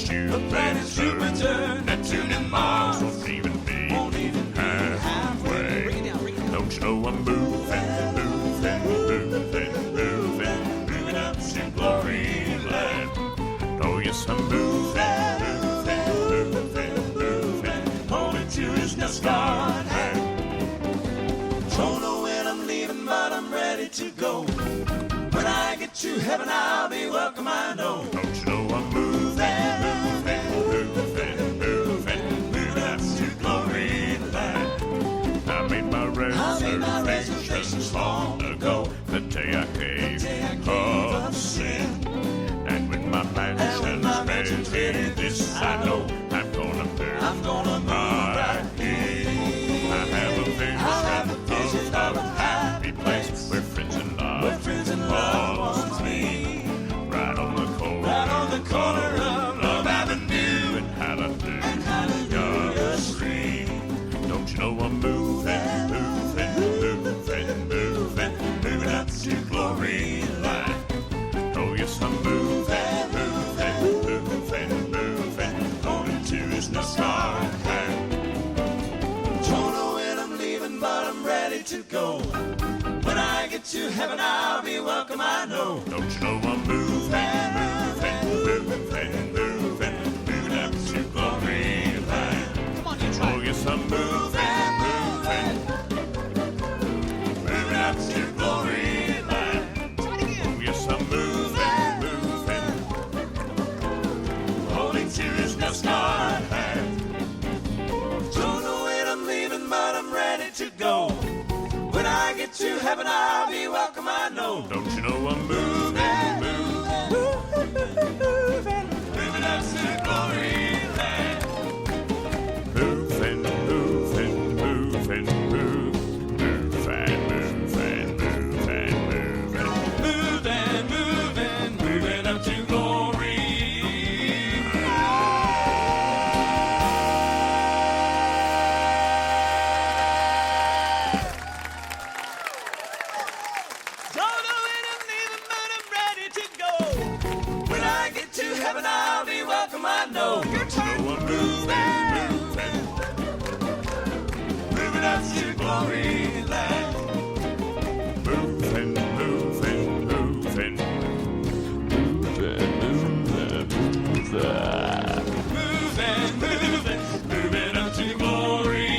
Jupiter, Neptune, and Mars won't even be halfway. Don't you know I'm moving, moving, moving, moving, moving up to Gloryland. Oh yes, I'm moving, moving, moving, moving, holding to his scarred hand. Don't know when I'm leaving, but I'm ready to go. When I get to heaven, I'll be welcome, I know. Don't you know I'm moving, moving, moving, moving, moving up to Gloryland. I made my reservations long ago, the day I gave up sin. And with my mansions ready, this I know, I'm gonna move right here. I have a vision of a happy place where friends and love follows me. Right on the corner of Love Avenue and Hallelujah Street. Don't you know I'm moving, moving, moving, moving, moving up to Gloryland. Oh yes, I'm moving, moving, moving, moving, holding to his scarred hand. Don't know when I'm leaving, but I'm ready to go. When I get to heaven, I'll be welcome, I know. Don't you know I'm moving, moving, moving, moving, moving up to Gloryland. Come on, you try. Oh yes, I'm moving, moving, moving up to Gloryland. Try it again. Oh yes, I'm moving, moving, holding to his scarred hand. Don't know when I'm leaving, but I'm ready to go. When I get to heaven, I'll be welcome, I know. Don't you know I'm moving, moving, moving, moving up to Gloryland. Moving, moving, moving, moving, moving, moving, moving, moving, moving, moving up to glory. Don't know when I'm leaving, but I'm ready to go. When I get to heaven, I'll be welcome, I know. Don't you know I'm moving, moving, moving up to Gloryland. Moving, moving, moving, moving, moving, moving, moving up to glory.